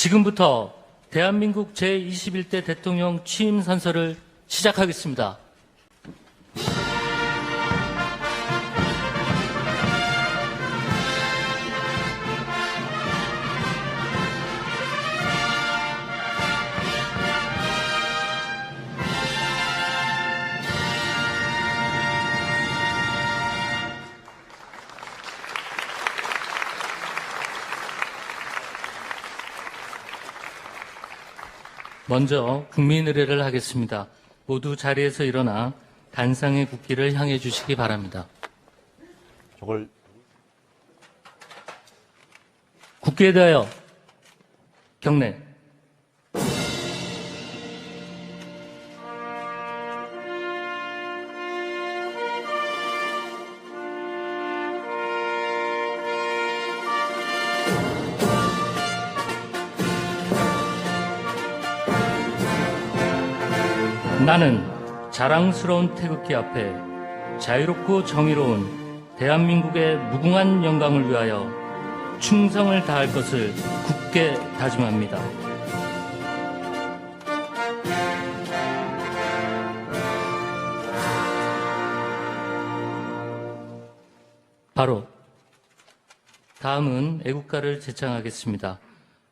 지금부터 대한민국 제21대 대통령 취임 선서를 시작하겠습니다. 먼저 국민 의례를 하겠습니다. 모두 자리에서 일어나 단상의 국기를 향해 주시기 바랍니다. 국기에 대하여 경례. 나는 자랑스러운 태극기 앞에 자유롭고 정의로운 대한민국의 무궁한 영광을 위하여 충성을 다할 것을 굳게 다짐합니다. 바로 다음은 애국가를 제창하겠습니다.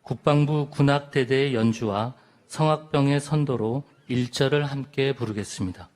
국방부 군악대대의 연주와 성악병의 선도로 1절을 함께 부르겠습니다.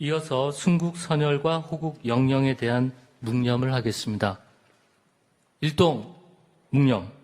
이어서 순국 선열과 호국 영령에 대한 묵념을 하겠습니다. 일동 묵념.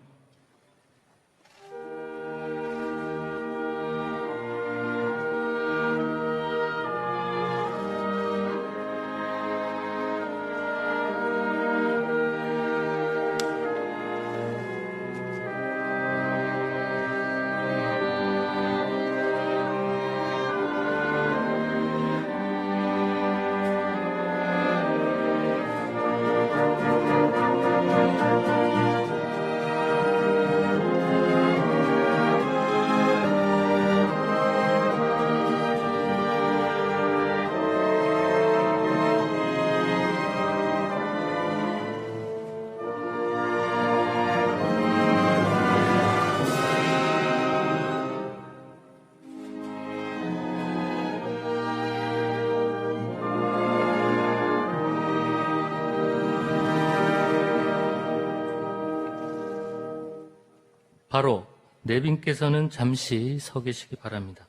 바로 내빈께서는 잠시 서 계시기 바랍니다.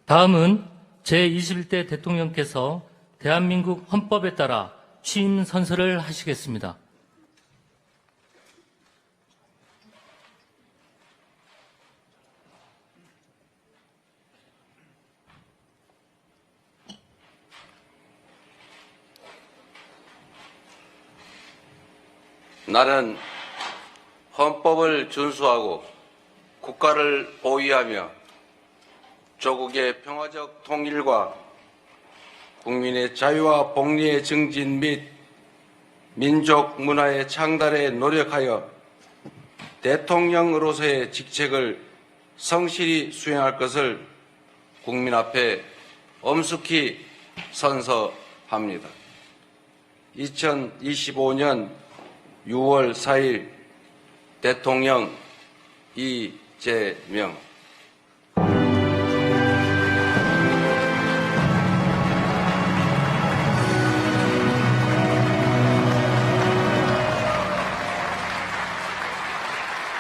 다음은 제21대 대통령께서 대한민국 헌법에 따라 취임 선서를 하시겠습니다. 나는 헌법을 준수하고 국가를 보위하며 조국의 평화적 통일과 국민의 자유와 복리의 증진 및 민족 문화의 창달에 노력하여 대통령으로서의 직책을 성실히 수행할 것을 국민 앞에 엄숙히 선서합니다. 2025년 6월 4일 대통령 이재명.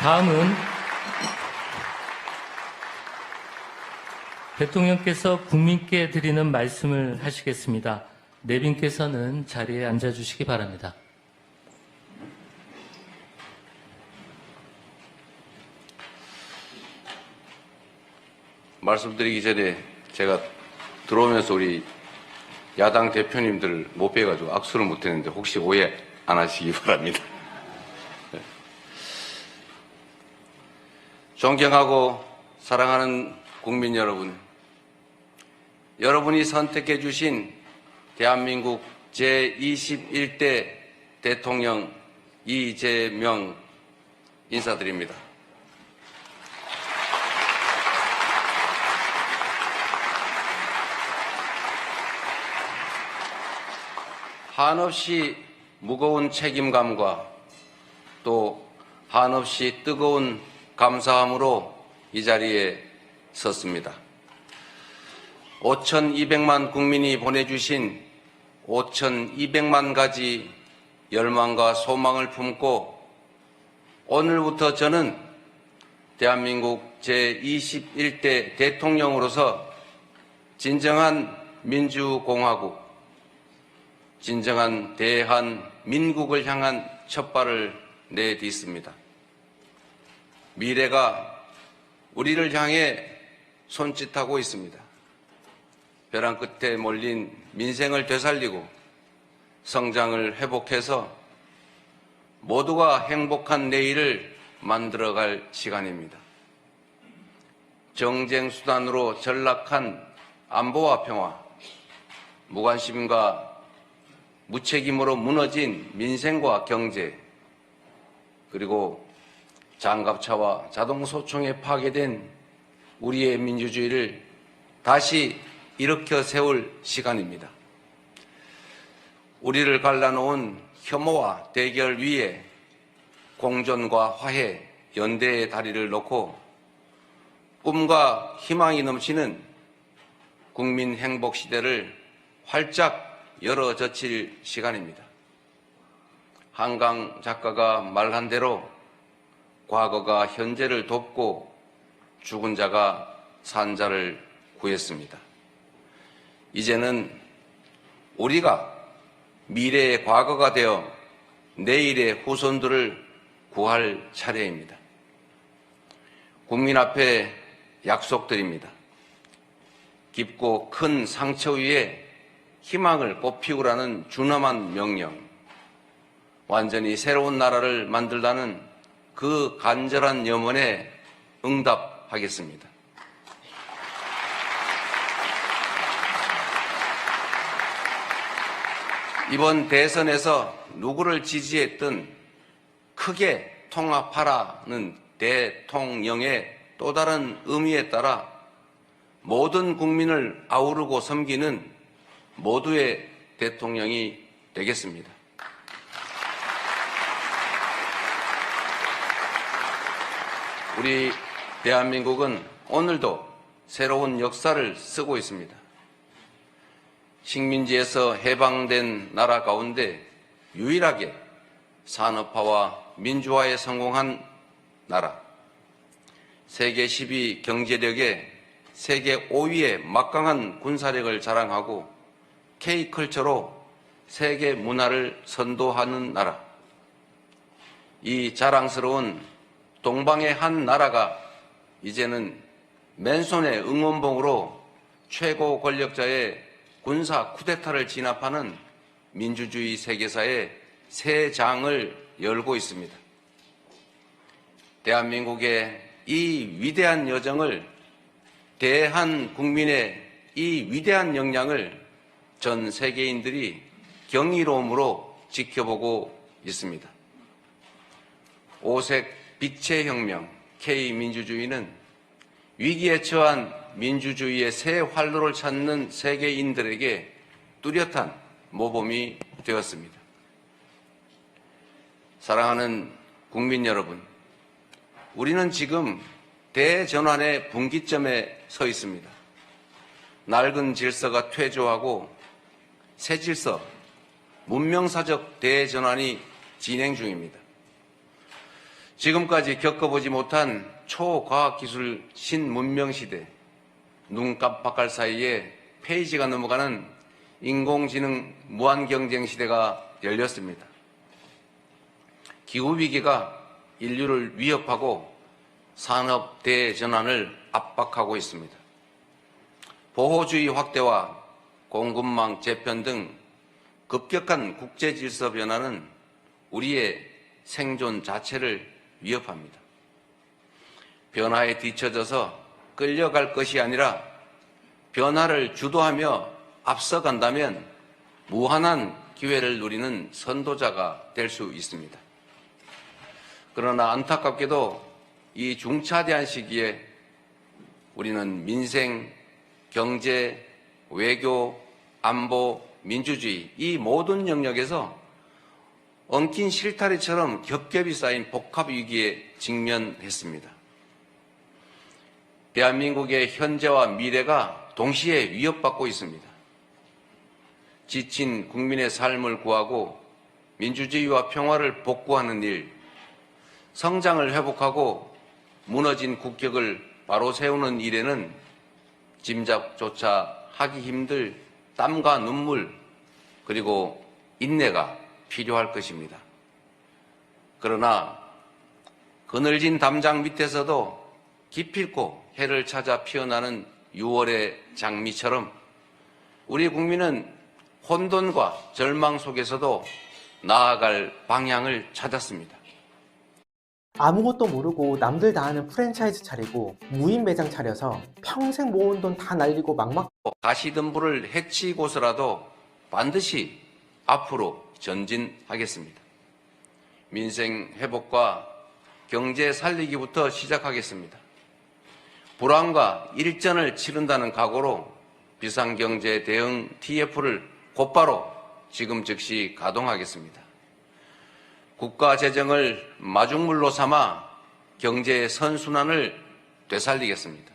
다음은 대통령께서 국민께 드리는 말씀을 하시겠습니다. 내빈께서는 자리에 앉아주시기 바랍니다. 말씀드리기 전에 제가 들어오면서 우리 야당 대표님들 못 뵈가지고 악수를 못 했는데 혹시 오해 안 하시기 바랍니다. 존경하고 사랑하는 국민 여러분, 여러분이 선택해 주신 대한민국 제21대 대통령 이재명 인사드립니다. 한없이 무거운 책임감과 또 한없이 뜨거운 감사함으로 이 자리에 섰습니다. 5,200만 국민이 보내주신 5,200만 가지 열망과 소망을 품고 오늘부터 저는 대한민국 제21대 대통령으로서 진정한 민주공화국, 진정한 대한민국을 향한 첫발을 내딛습니다. 미래가 우리를 향해 손짓하고 있습니다. 벼랑 끝에 몰린 민생을 되살리고 성장을 회복해서 모두가 행복한 내일을 만들어갈 시간입니다. 정쟁 수단으로 전락한 안보와 평화, 무관심과 무책임으로 무너진 민생과 경제, 그리고 장갑차와 자동소총에 파괴된 우리의 민주주의를 다시 일으켜 세울 시간입니다. 우리를 갈라놓은 혐오와 대결 위에 공존과 화해, 연대의 다리를 놓고 꿈과 희망이 넘치는 국민 행복 시대를 활짝 열어젖힐 시간입니다. 한강 작가가 말한 대로 과거가 현재를 돕고 죽은 자가 산 자를 구했습니다. 이제는 우리가 미래의 과거가 되어 내일의 후손들을 구할 차례입니다. 국민 앞에 약속드립니다. 깊고 큰 상처 위에 희망을 꽃피우라는 준엄한 명령, 완전히 새로운 나라를 만들라는 그 간절한 염원에 응답하겠습니다. 이번 대선에서 누구를 지지했든 크게 통합하라는 대통령의 또 다른 의미에 따라 모든 국민을 아우르고 섬기는 모두의 대통령이 되겠습니다. 우리 대한민국은 오늘도 새로운 역사를 쓰고 있습니다. 식민지에서 해방된 나라 가운데 유일하게 산업화와 민주화에 성공한 나라, 세계 10위 경제력에 세계 5위의 막강한 군사력을 자랑하고 K컬처로 세계 문화를 선도하는 나라, 이 자랑스러운 동방의 한 나라가 이제는 맨손의 응원봉으로 최고 권력자의 군사 쿠데타를 진압하는 민주주의 세계사의 새 장을 열고 있습니다. 대한민국의 이 위대한 여정을, 대한국민의 이 위대한 역량을 전 세계인들이 경이로움으로 지켜보고 있습니다. 오색 빛의 혁명, K민주주의는 위기에 처한 민주주의의 새 활로를 찾는 세계인들에게 뚜렷한 모범이 되었습니다. 사랑하는 국민 여러분, 우리는 지금 대전환의 분기점에 서 있습니다. 낡은 질서가 퇴조하고 새 질서, 문명사적 대전환이 진행 중입니다. 지금까지 겪어보지 못한 초과학기술 신문명시대, 눈 깜빡할 사이에 페이지가 넘어가는 인공지능 무한경쟁 시대가 열렸습니다. 기후위기가 인류를 위협하고 산업 대전환을 압박하고 있습니다. 보호주의 확대와 공급망 재편 등 급격한 국제질서 변화는 우리의 생존 자체를 위협합니다. 변화에 뒤처져서 끌려갈 것이 아니라 변화를 주도하며 앞서간다면 무한한 기회를 누리는 선도자가 될 수 있습니다. 그러나 안타깝게도 이 중차대한 시기에 우리는 민생, 경제, 외교, 안보, 민주주의 이 모든 영역에서 엉킨 실타래처럼 겹겹이 쌓인 복합위기에 직면했습니다. 대한민국의 현재와 미래가 동시에 위협받고 있습니다. 지친 국민의 삶을 구하고 민주주의와 평화를 복구하는 일, 성장을 회복하고 무너진 국격을 바로 세우는 일에는 짐작조차 하기 힘들 땀과 눈물 그리고 인내가 필요할 것입니다. 그러나 그늘진 담장 밑에서도 기필코 해를 찾아 피어나는 6월의 장미처럼 우리 국민은 혼돈과 절망 속에서도 나아갈 방향을 찾았습니다. 아무것도 모르고 남들 다 하는 프랜차이즈 차리고 무인 매장 차려서 평생 모은 돈 다 날리고 막막 가시덤불을 해치고서라도 반드시 앞으로 전진하겠습니다. 민생 회복과 경제 살리기부터 시작하겠습니다. 불황과 일전을 치른다는 각오로 비상경제 대응 TF를 곧바로 지금 즉시 가동하겠습니다. 국가 재정을 마중물로 삼아 경제의 선순환을 되살리겠습니다.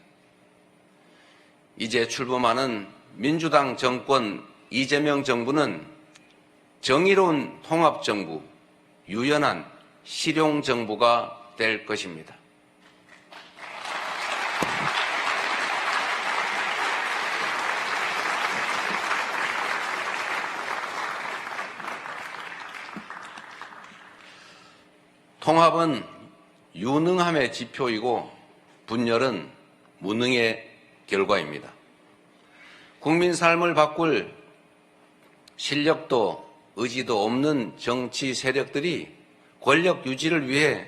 이제 출범하는 민주당 정권 이재명 정부는 정의로운 통합정부, 유연한 실용정부가 될 것입니다. 통합은 유능함의 지표이고 분열은 무능의 결과입니다. 국민 삶을 바꿀 실력도 의지도 없는 정치 세력들이 권력 유지를 위해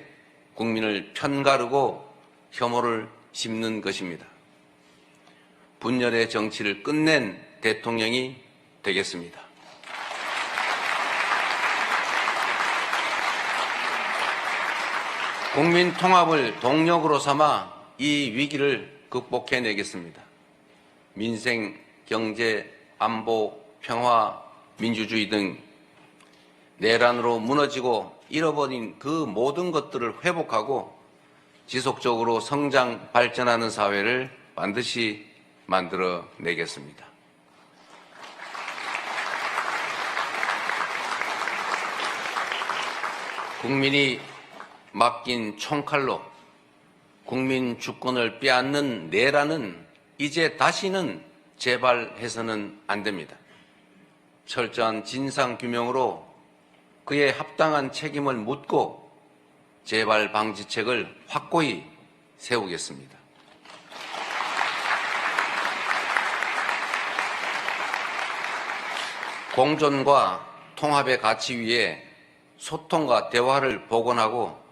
국민을 편가르고 혐오를 심는 것입니다. 분열의 정치를 끝낸 대통령이 되겠습니다. 국민 통합을 동력으로 삼아 이 위기를 극복해내겠습니다. 민생, 경제, 안보, 평화, 민주주의 등 내란으로 무너지고 잃어버린 그 모든 것들을 회복하고 지속적으로 성장, 발전하는 사회를 반드시 만들어내겠습니다. 국민이 맡긴 총칼로 국민 주권을 빼앗는 내란은 이제 다시는 재발해서는 안 됩니다. 철저한 진상규명으로 그에 합당한 책임을 묻고 재발 방지책을 확고히 세우겠습니다. 공존과 통합의 가치 위에 소통과 대화를 복원하고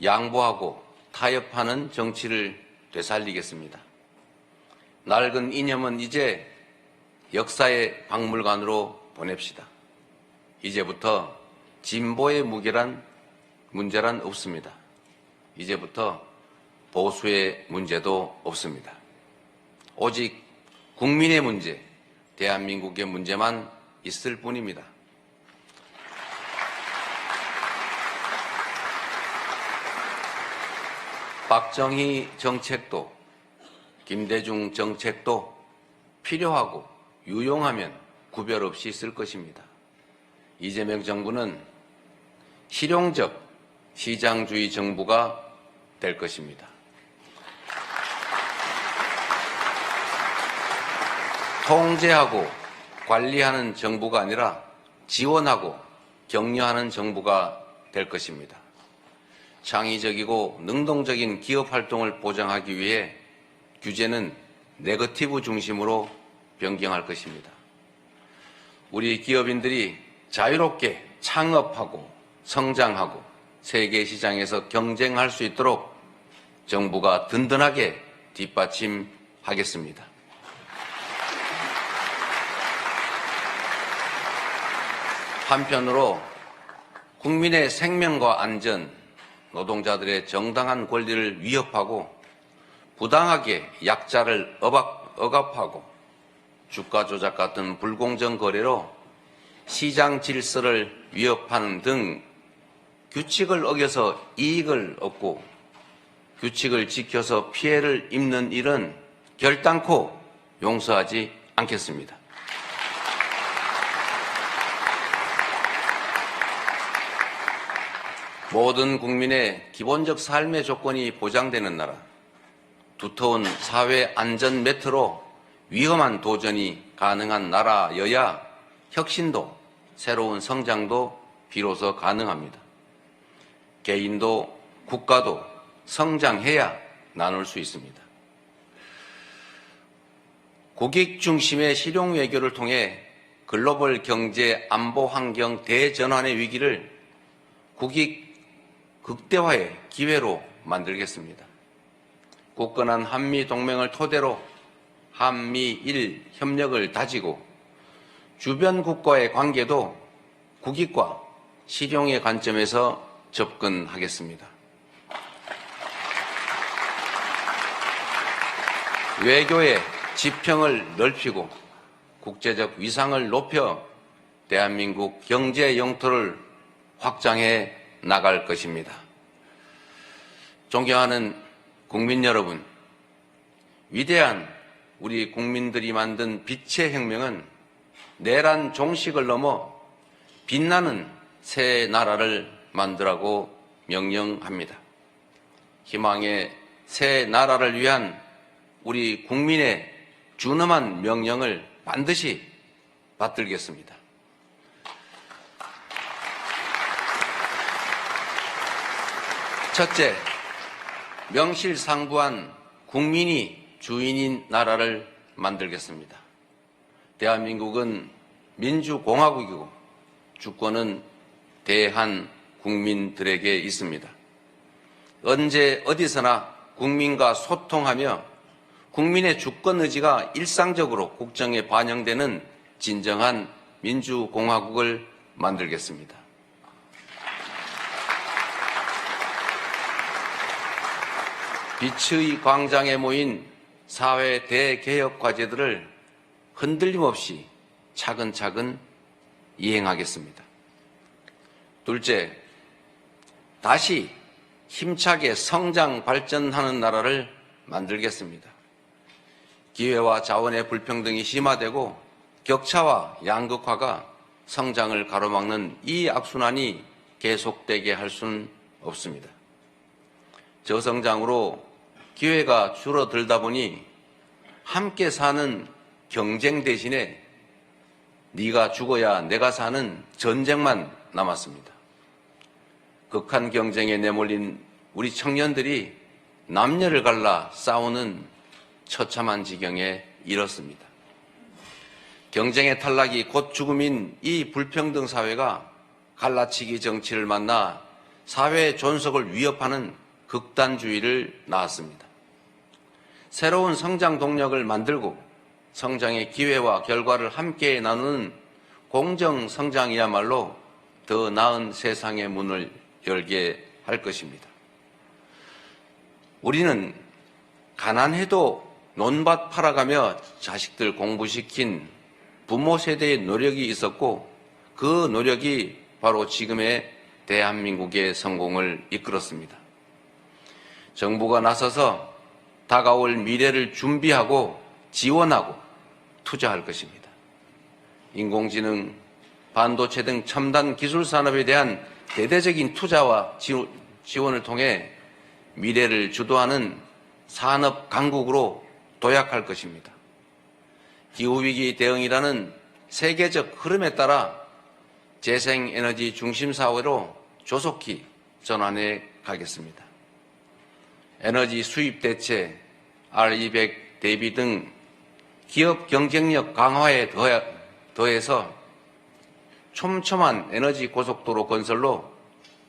양보하고 타협하는 정치를 되살리겠습니다. 낡은 이념은 이제 역사의 박물관으로 보냅시다. 이제부터 진보의 문제란 없습니다. 이제부터 보수의 문제도 없습니다. 오직 국민의 문제, 대한민국의 문제만 있을 뿐입니다. 박정희 정책도 김대중 정책도 필요하고 유용하면 구별 없이 쓸 것입니다. 이재명 정부는 실용적, 시장주의 정부가 될 것입니다. 통제하고 관리하는 정부가 아니라 지원하고 격려하는 정부가 될 것입니다. 창의적이고 능동적인 기업 활동을 보장하기 위해 규제는 네거티브 중심으로 변경할 것입니다. 우리 기업인들이 자유롭게 창업하고 성장하고 세계 시장에서 경쟁할 수 있도록 정부가 든든하게 뒷받침하겠습니다. 한편으로 국민의 생명과 안전, 노동자들의 정당한 권리를 위협하고 부당하게 약자를 억압하고 주가 조작 같은 불공정 거래로 시장 질서를 위협하는 등 규칙을 어겨서 이익을 얻고 규칙을 지켜서 피해를 입는 일은 결단코 용서하지 않겠습니다. 모든 국민의 기본적 삶의 조건이 보장되는 나라, 두터운 사회 안전 매트로 위험한 도전이 가능한 나라여야 혁신도 새로운 성장도 비로소 가능합니다. 개인도 국가도 성장해야 나눌 수 있습니다. 국익 중심의 실용 외교를 통해 글로벌 경제 안보 환경 대전환의 위기를 국익 극대화의 기회로 만들겠습니다. 굳건한 한미 동맹을 토대로 한미일 협력을 다지고 주변 국가의 관계도 국익과 실용의 관점에서 접근하겠습니다. 외교의 지평을 넓히고 국제적 위상을 높여 대한민국 경제 영토를 확장해 나갈 것입니다. 존경하는 국민 여러분, 위대한 우리 국민들이 만든 빛의 혁명은 내란 종식을 넘어 빛나는 새 나라를 만들라고 명령합니다. 희망의 새 나라를 위한 우리 국민의 준엄한 명령을 반드시 받들겠습니다. 첫째, 명실상부한 국민이 주인인 나라를 만들겠습니다. 대한민국은 민주공화국이고 주권은 대한 국민들에게 있습니다. 언제 어디서나 국민과 소통하며 국민의 주권 의지가 일상적으로 국정에 반영되는 진정한 민주공화국을 만들겠습니다. 빛의 광장에 모인 사회 대개혁 과제들을 흔들림 없이 차근차근 이행하겠습니다. 둘째, 다시 힘차게 성장 발전하는 나라를 만들겠습니다. 기회와 자원의 불평등이 심화되고 격차와 양극화가 성장을 가로막는 이 악순환이 계속되게 할 수는 없습니다. 저성장으로 기회가 줄어들다 보니 함께 사는 경쟁 대신에 네가 죽어야 내가 사는 전쟁만 남았습니다. 극한 경쟁에 내몰린 우리 청년들이 남녀를 갈라 싸우는 처참한 지경에 이렇습니다. 경쟁의 탈락이 곧 죽음인 이 불평등 사회가 갈라치기 정치를 만나 사회의 존속을 위협하는 극단주의를 낳았습니다. 새로운 성장 동력을 만들고 성장의 기회와 결과를 함께 나누는 공정 성장이야말로 더 나은 세상의 문을 열게 할 것입니다. 우리는 가난해도 논밭 팔아가며 자식들 공부시킨 부모 세대의 노력이 있었고 그 노력이 바로 지금의 대한민국의 성공을 이끌었습니다. 정부가 나서서 다가올 미래를 준비하고 지원하고 투자할 것입니다. 인공지능, 반도체 등 첨단 기술 산업에 대한 대대적인 투자와 지원을 통해 미래를 주도하는 산업 강국으로 도약할 것입니다. 기후위기 대응이라는 세계적 흐름에 따라 재생에너지 중심 사회로 조속히 전환해 가겠습니다. 에너지 수입 대체, R200 대비 등 기업 경쟁력 강화에 더해서 촘촘한 에너지 고속도로 건설로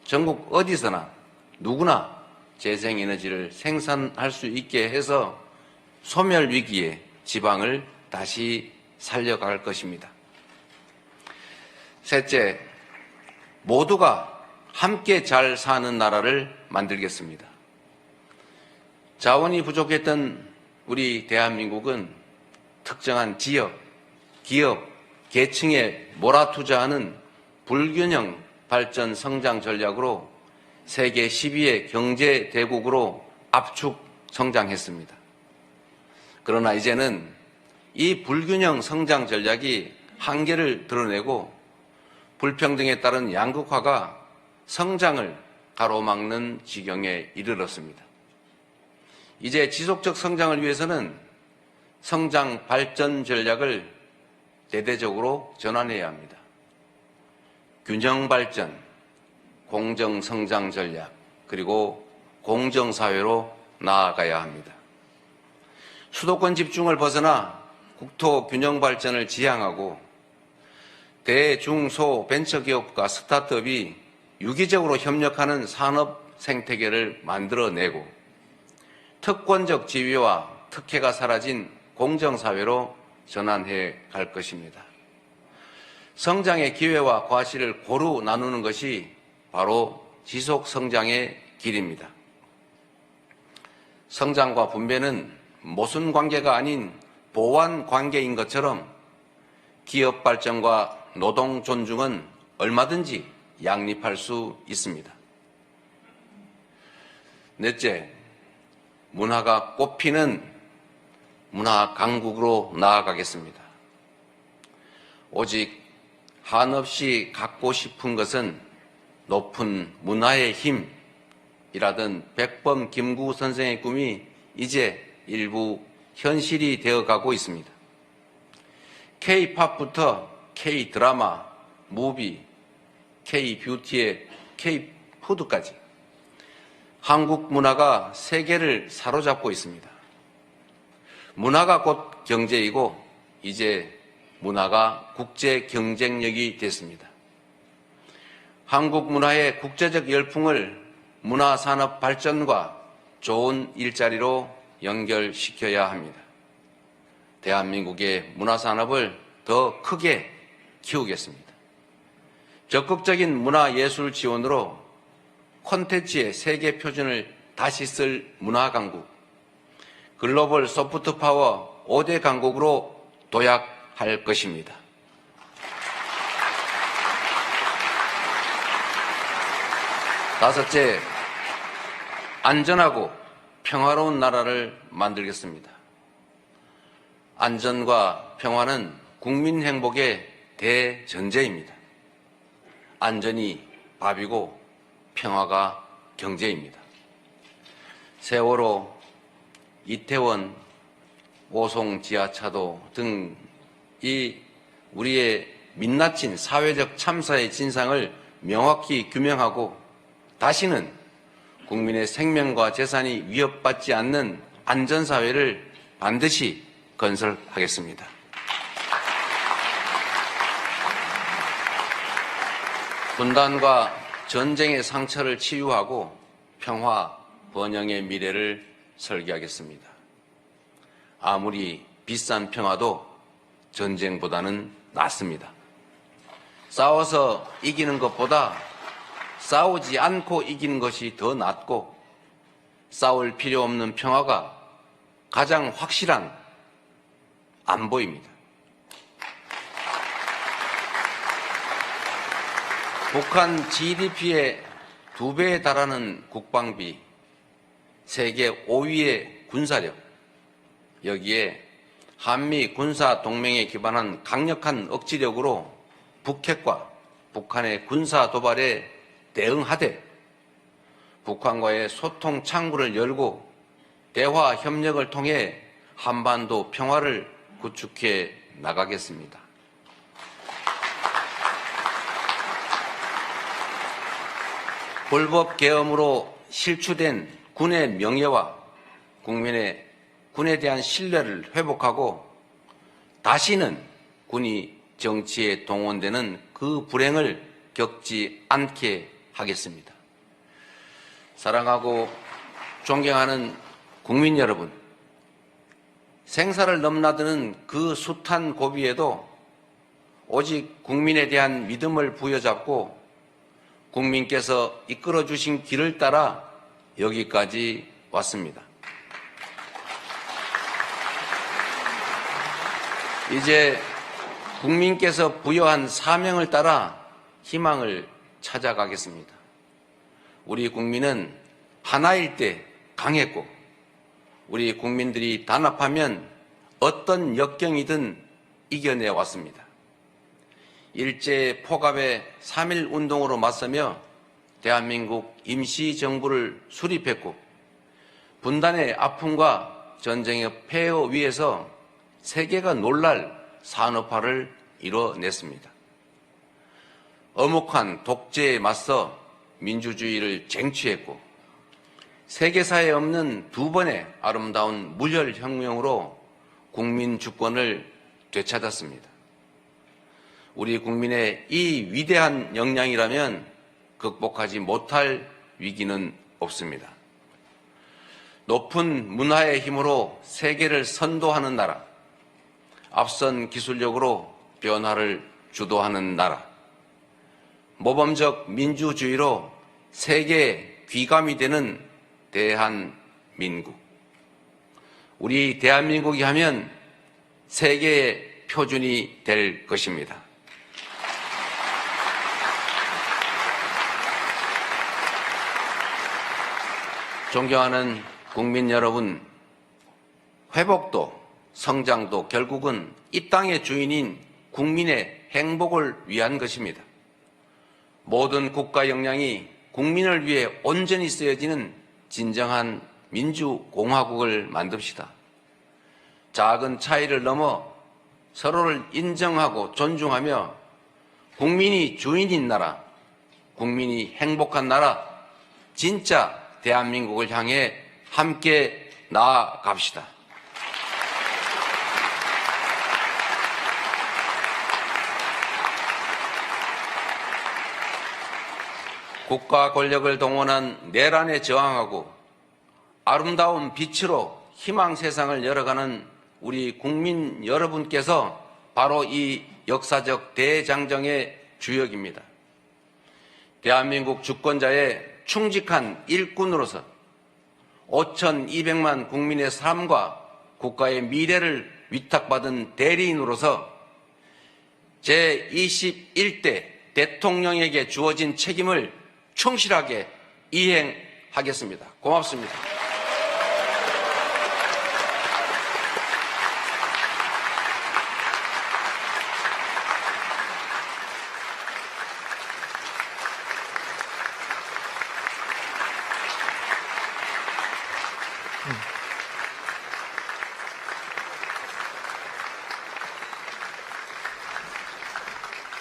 전국 어디서나 누구나 재생에너지를 생산할 수 있게 해서 소멸 위기의 지방을 다시 살려갈 것입니다. 셋째, 모두가 함께 잘 사는 나라를 만들겠습니다. 자원이 부족했던 우리 대한민국은 특정한 지역, 기업, 계층에 몰아투자하는 불균형 발전 성장 전략으로 세계 10위의 경제 대국으로 압축 성장했습니다. 그러나 이제는 이 불균형 성장 전략이 한계를 드러내고 불평등에 따른 양극화가 성장을 가로막는 지경에 이르렀습니다. 이제 지속적 성장을 위해서는 성장 발전 전략을 대대적으로 전환해야 합니다. 균형 발전, 공정 성장 전략, 그리고 공정 사회로 나아가야 합니다. 수도권 집중을 벗어나 국토 균형 발전을 지향하고 대, 중, 소 벤처기업과 스타트업이 유기적으로 협력하는 산업 생태계를 만들어내고 특권적 지위와 특혜가 사라진 공정사회로 전환해 갈 것입니다. 성장의 기회와 과실을 고루 나누는 것이 바로 지속 성장의 길입니다. 성장과 분배는 모순 관계가 아닌 보완 관계인 것처럼 기업 발전과 노동 존중은 얼마든지 양립할 수 있습니다. 넷째, 문화가 꽃피는 문화 강국으로 나아가겠습니다. 오직 한없이 갖고 싶은 것은 높은 문화의 힘이라던 백범 김구 선생의 꿈이 이제 일부 현실이 되어가고 있습니다. K-팝부터 K-드라마, 무비, K-뷰티의 K-푸드까지 한국 문화가 세계를 사로잡고 있습니다. 문화가 곧 경제이고 이제 문화가 국제 경쟁력이 됐습니다. 한국 문화의 국제적 열풍을 문화산업 발전과 좋은 일자리로 연결시켜야 합니다. 대한민국의 문화산업을 더 크게 키우겠습니다. 적극적인 문화예술 지원으로 콘텐츠의 세계 표준을 다시 쓸 문화강국, 글로벌 소프트파워 5대 강국으로 도약할 것입니다. 다섯째, 안전하고 평화로운 나라를 만들겠습니다. 안전과 평화는 국민 행복의 대전제입니다. 안전이 밥이고 평화가 경제입니다. 세월호, 이태원, 오송 지하차도 등 이 우리의 민낯진 사회적 참사의 진상을 명확히 규명하고 다시는 국민의 생명과 재산이 위협받지 않는 안전사회를 반드시 건설하겠습니다. 분단과 전쟁의 상처를 치유하고 평화, 번영의 미래를 설계하겠습니다. 아무리 비싼 평화도 전쟁보다는 낫습니다. 싸워서 이기는 것보다 싸우지 않고 이기는 것이 더 낫고 싸울 필요 없는 평화가 가장 확실한 안보입니다. 북한 GDP의 2배에 달하는 국방비, 세계 5위의 군사력, 여기에 한미 군사 동맹에 기반한 강력한 억지력으로 북핵과 북한의 군사 도발에 대응하되 북한과의 소통 창구를 열고 대화 협력을 통해 한반도 평화를 구축해 나가겠습니다. 불법 계엄으로 실추된 군의 명예와 국민의 군에 대한 신뢰를 회복하고 다시는 군이 정치에 동원되는 그 불행을 겪지 않게 하겠습니다. 사랑하고 존경하는 국민 여러분, 생사를 넘나드는 그 숱한 고비에도 오직 국민에 대한 믿음을 부여잡고 국민께서 이끌어 주신 길을 따라 여기까지 왔습니다. 이제 국민께서 부여한 사명을 따라 희망을 찾아가겠습니다. 우리 국민은 하나일 때 강했고 우리 국민들이 단합하면 어떤 역경이든 이겨내 왔습니다. 일제 포갑의 3.1 운동으로 맞서며 대한민국 임시정부를 수립했고 분단의 아픔과 전쟁의 폐허 위에서 세계가 놀랄 산업화를 이뤄냈습니다. 엄혹한 독재에 맞서 민주주의를 쟁취했고 세계사에 없는 두 번의 아름다운 무혈혁명으로 국민 주권을 되찾았습니다. 우리 국민의 이 위대한 역량이라면 극복하지 못할 위기는 없습니다. 높은 문화의 힘으로 세계를 선도하는 나라, 앞선 기술력으로 변화를 주도하는 나라, 모범적 민주주의로 세계의 귀감이 되는 대한민국. 우리 대한민국이 하면 세계의 표준이 될 것입니다. 존경하는 국민 여러분, 회복도 성장도 결국은 이 땅의 주인인 국민의 행복을 위한 것입니다. 모든 국가 역량이 국민을 위해 온전히 쓰여지는 진정한 민주공화국을 만듭시다. 작은 차이를 넘어 서로를 인정하고 존중하며 국민이 주인인 나라, 국민이 행복한 나라, 진짜 대한민국을 향해 함께 나아갑시다. 국가 권력을 동원한 내란에 저항하고 아름다운 빛으로 희망 세상을 열어가는 우리 국민 여러분께서 바로 이 역사적 대장정의 주역입니다. 대한민국 주권자의 충직한 일꾼으로서 5,200만 국민의 삶과 국가의 미래를 위탁받은 대리인으로서 제21대 대통령에게 주어진 책임을 충실하게 이행하겠습니다. 고맙습니다.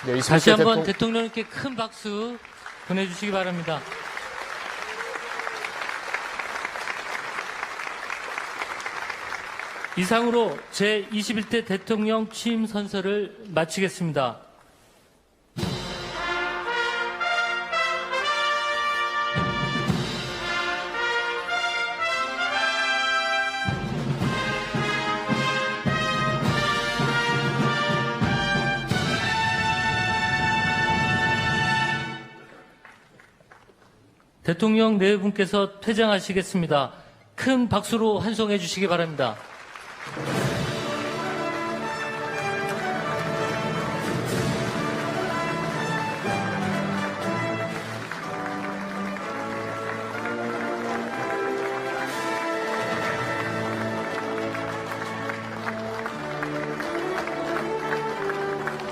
네, 다시 한번 대통령님께 큰 박수 보내주시기 바랍니다. 이상으로 제21대 대통령 취임 선서를 마치겠습니다. 대통령 네 분께서 퇴장하시겠습니다. 큰 박수로 환송해 주시기 바랍니다.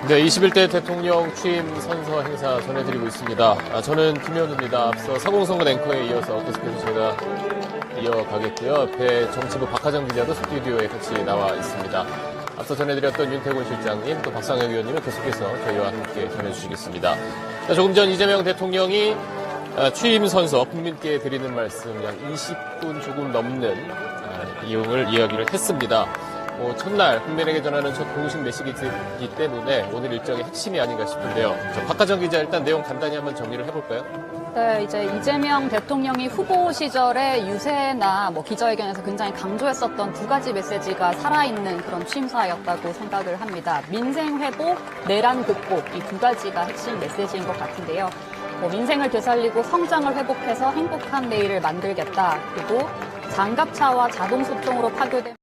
네, 21대 대통령 취임 선서 행사 전해드리고 있습니다. 저는 김현우입니다. 앞서 사공선거 앵커에 이어서 계속해서 제가 이어가겠고요. 옆에 정치부 박하정 기자도 스튜디오에 같이 나와 있습니다. 앞서 전해드렸던 윤태곤 실장님, 또 박상혁 의원님은 계속해서 저희와 함께 전해주시겠습니다. 조금 전 이재명 대통령이 취임 선서 국민께 드리는 말씀 약 20분 조금 넘는 이야기를 했습니다. 첫날 국민에게 전하는 첫 공식 메시지이기 때문에 오늘 일정의 핵심이 아닌가 싶은데요. 박하정 기자 일단 내용 간단히 한번 정리를 해볼까요? 네, 이제 이재명 대통령이 후보 시절에 유세나 기자회견에서 굉장히 강조했었던 두 가지 메시지가 살아있는 그런 취임사였다고 생각을 합니다. 민생 회복, 내란 극복 이 두 가지가 핵심 메시지인 것 같은데요. 민생을 되살리고 성장을 회복해서 행복한 내일을 만들겠다. 그리고 장갑차와 자동소총으로 파괴된